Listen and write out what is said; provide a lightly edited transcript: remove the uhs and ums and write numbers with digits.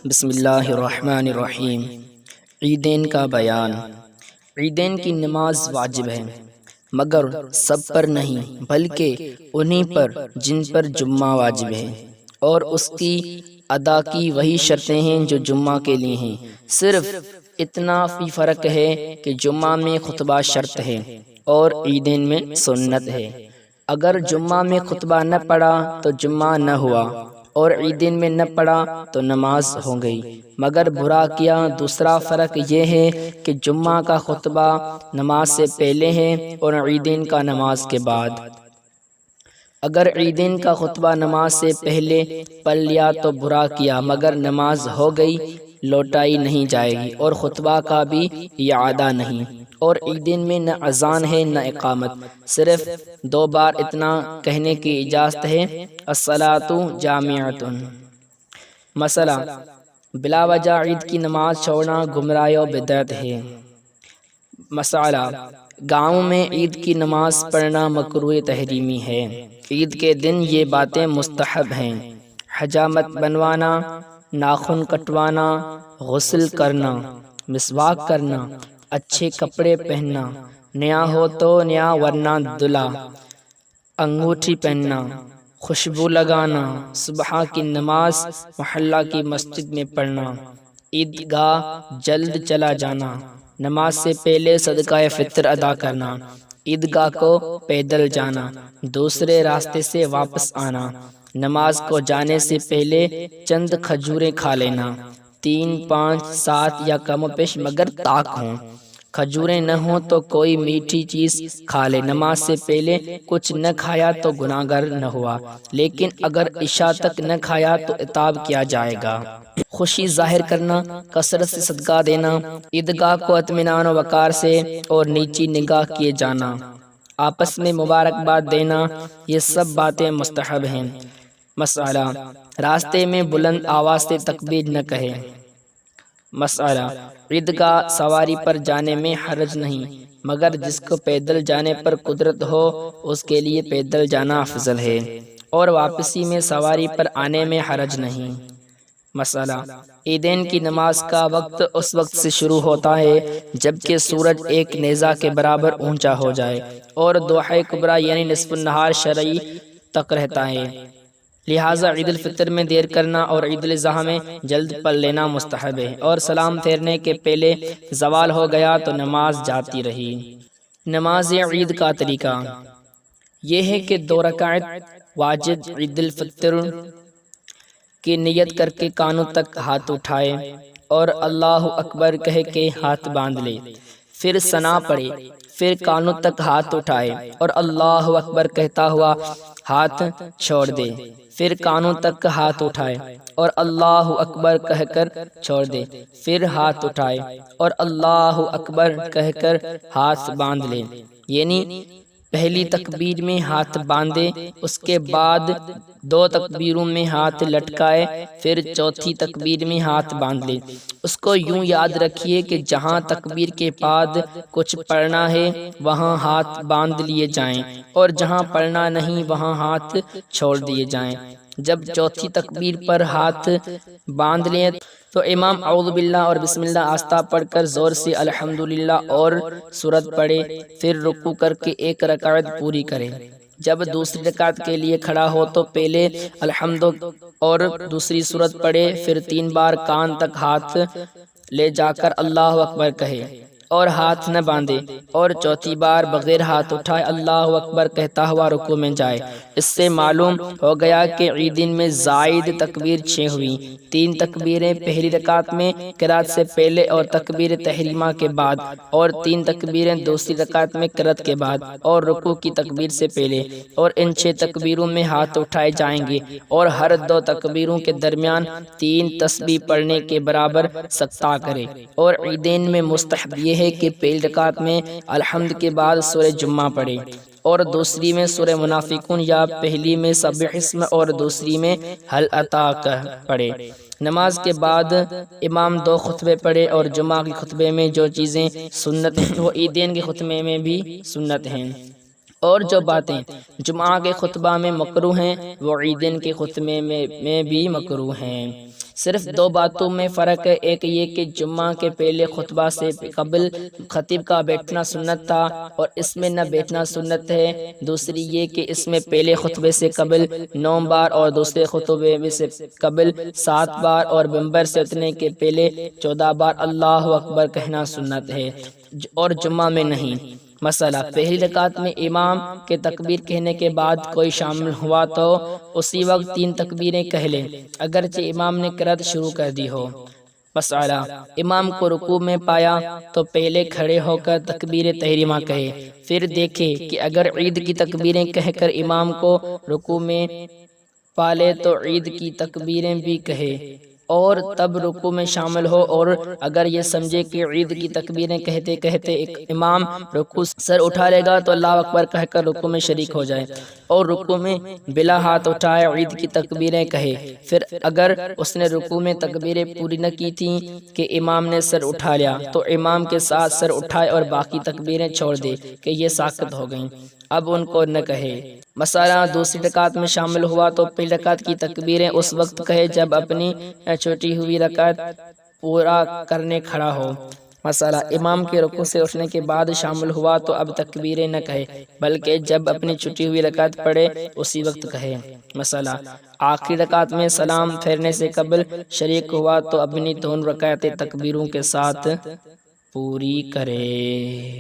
بسم اللہ الرحمن الرحیم۔ عیدین کا بیان۔ عیدین کی نماز واجب ہے مگر سب پر نہیں، بلکہ انہی پر جن پر جمعہ واجب ہے، اور اس کی ادا کی وہی شرطیں ہیں جو جمعہ کے لیے ہیں۔ صرف اتنا فی فرق ہے کہ جمعہ میں خطبہ شرط ہے اور عیدین میں سنت ہے۔ اگر جمعہ میں خطبہ نہ پڑا تو جمعہ نہ ہوا، اور عیدین میں نہ پڑا تو نماز ہو گئی۔ مگر برا کیا دوسرا فرق یہ ہے کہ جمعہ کا خطبہ نماز سے پہلے ہے اور عیدین کا نماز کے بعد۔ اگر عیدین کا خطبہ نماز سے پہلے پڑھ لیا تو برا کیا، مگر نماز ہو گئی، لوٹائی نہیں جائے گی، اور خطبہ کا بھی اعادہ نہیں۔ اور عیدین میں نہ اذان ہے نہ اقامت، صرف 2 بار اتنا کہنے کی اجازت ہے: الصلاۃ جامعۃ۔ مسئلہ: بلا وجہ عید کی نماز چھوڑنا گمراہی و بدعت ہے۔ مسئلہ: گاؤں میں عید کی نماز پڑھنا مکروہ تحریمی ہے۔ عید کے دن یہ باتیں مستحب ہیں: حجامت بنوانا، ناخن کٹوانا، غسل کرنا، مسواک کرنا، اچھے کپڑے پہننا، نیا ہو تو نیا ورنہ دھلا، انگوٹھی پہننا، خوشبو لگانا، صبح کی نماز محلہ کی مسجد میں پڑھنا، عیدگاہ جلد چلا جانا، نماز سے پہلے صدقہ فطر ادا کرنا، عیدگاہ کو پیدل جانا، دوسرے راستے سے واپس آنا، نماز کو جانے سے پہلے چند کھجوریں کھا لینا، 3، 5، 7 یا کم و بیش مگر طاق ہوں۔ کھجوریں نہ ہوں تو کوئی میٹھی چیز کھا لے۔ نماز سے پہلے کچھ نہ کھایا تو گناہگار نہ ہوا، لیکن اگر عشاء تک نہ کھایا تو عتاب کیا جائے گا۔ خوشی ظاہر کرنا، کثرت سے صدقہ دینا، عیدگاہ کو اطمینان و وقار سے اور نیچی نگاہ کیے جانا، آپس میں مبارکباد دینا، یہ سب باتیں مستحب ہیں۔ مسئلہ: راستے میں بلند آواز سے تکبیر نہ کہے۔ مسئلہ: عیدگاہ سواری پر جانے میں حرج نہیں، مگر جس کو پیدل جانے پر قدرت ہو اس کے لیے پیدل جانا افضل ہے، اور واپسی میں سواری پر آنے میں حرج نہیں۔ مسئلہ: عیدین کی نماز کا وقت اس وقت سے شروع ہوتا ہے جبکہ سورج ایک نیزہ کے برابر اونچا ہو جائے، اور ضحی کبریٰ یعنی نصف النہار شرعی تک رہتا ہے، لہٰذا عید الفطر میں دیر کرنا اور عید الاضحیٰ میں جلد پڑھ لینا مستحب ہے، اور سلام پھیرنے کے پہلے زوال ہو گیا تو نماز جاتی رہی۔ نماز عید کا طریقہ یہ ہے کہ 2 رکعت واجب عید الفطر کی نیت کر کے کانوں تک ہاتھ اٹھائے اور اللہ اکبر کہہ کے ہاتھ باندھ لے، پھر ثنا پڑھے، پھر کانوں تک ہاتھ اٹھائے اور اللہ اکبر کہتا ہوا ہاتھ چھوڑ دے، پھر کانوں تک ہاتھ اٹھائے اور اللہ اکبر کہہ کر چھوڑ دے، پھر ہاتھ اٹھائے اور اللہ اکبر کہہ کر ہاتھ باندھ لے، یعنی پہلی تکبیر میں ہاتھ باندھے، اس کے بعد 2 تکبیروں میں ہاتھ لٹکائے، پھر چوتھی تکبیر میں ہاتھ باندھ لے۔ اس کو یوں یاد رکھیے کہ جہاں تکبیر کے بعد کچھ پڑھنا ہے وہاں ہاتھ باندھ لیے جائیں، اور جہاں پڑھنا نہیں وہاں ہاتھ چھوڑ دیے جائیں۔ جب چوتھی تکبیر پر ہاتھ باندھ لیں تو امام اعوذ باللہ اور بسم اللہ آہستہ پڑھ کر زور سے الحمدللہ اور سورت پڑھے، پھر رکوع کر کے 1 رکعت پوری کرے۔ جب دوسری رکعت کے لیے کھڑا ہو تو پہلے الحمد اور دوسری سورت پڑھے، پھر 3 بار کان تک ہاتھ لے جا کر اللہ اکبر کہے اور ہاتھ نہ باندھے، اور چوتھی بار بغیر ہاتھ اٹھائے اللہ اکبر کہتا ہوا رکوع میں جائے۔ اس سے معلوم ہو گیا کہ عیدین میں زائد تکبیر 6 ہوئی: 3 تکبیریں پہلی رکعت میں قرات سے پہلے اور تکبیر تحریمہ کے بعد، اور 3 تکبیریں دوسری رکعت میں قرات کے بعد اور رکوع کی تکبیر سے پہلے، اور ان 6 تکبیروں میں ہاتھ اٹھائے جائیں گے، اور ہر 2 تکبیروں کے درمیان 3 تسبیح پڑھنے کے برابر سکتہ کرے۔ اور عیدین میں مستحب یہ ہے کہ پہلی رکعت میں الحمد کے بعد سورہ جمعہ پڑھے، اور دوسری میں سورہ منافقون، یا پہلی میں سبح اسم اور دوسری میں هل اتاک پڑھے۔ نماز کے بعد امام 2 خطبے پڑھے، اور جمعہ کے خطبے میں جو چیزیں سنت ہیں وہ عیدین کے خطبے میں بھی سنت ہیں، اور جو باتیں جمعہ کے خطبہ میں مکروہ ہیں وہ عیدین کے خطبے میں بھی مکروہ ہیں۔ صرف دو باتوں میں فرق ہے، ایک یہ کہ جمعہ کے پہلے خطبہ سے قبل خطیب کا بیٹھنا سنت تھا اور اس میں نہ بیٹھنا سنت ہے، دوسری یہ کہ اس میں پہلے خطبے سے قبل 9 بار اور دوسرے خطبے سے قبل 7 بار اور ممبر سے اترنے کے پہلے 14 بار اللہ اکبر کہنا سنت ہے اور جمعہ میں نہیں۔ مسئلہ، پہلی رکعت میں امام کے تکبیر کہنے کے بعد کوئی شامل ہوا تو اسی وقت 3 تکبیریں کہہ لے اگرچہ امام نے قرأت شروع کر دی ہو۔ مسئلہ، امام کو رکوع میں پایا تو پہلے کھڑے ہو کر تکبیر تحریمہ کہے، پھر دیکھے کہ اگر عید کی تکبیریں کہہ کر امام کو رکوع میں پالے تو عید کی تکبیریں بھی کہے اور تب رکوع میں شامل ہو، اور اگر یہ سمجھے کہ عید کی تکبیریں کہتے کہتے ایک امام رکوع سر اٹھا لے گا تو اللہ اکبر کہہ کر رکوع میں شریک ہو جائے اور رکوع میں بلا ہاتھ اٹھائے عید کی تکبیریں کہے، پھر اگر اس نے رکوع میں تکبیریں پوری نہ کی تھیں کہ امام نے سر اٹھا لیا تو امام کے ساتھ سر اٹھائے اور باقی تکبیریں چھوڑ دے کہ یہ ساقط ہو گئیں، اب ان کو نہ کہے۔ مسئلہ، دوسری رکعت میں شامل ہوا تو پہلی رکعت کی تکبیریں اس وقت کہے جب اپنی چھوٹی ہوئی رکعت پورا کرنے کھڑا ہو۔ مسئلہ، امام کے رکوع سے اٹھنے کے بعد شامل ہوا تو اب تکبیریں نہ کہے بلکہ جب اپنی چھٹی ہوئی رکعت پڑھے اسی وقت کہے۔ مسئلہ، آخری رکعت میں سلام پھیرنے سے قبل شریک ہوا تو اپنی دونوں رکعتیں تکبیروں کے ساتھ پوری کرے۔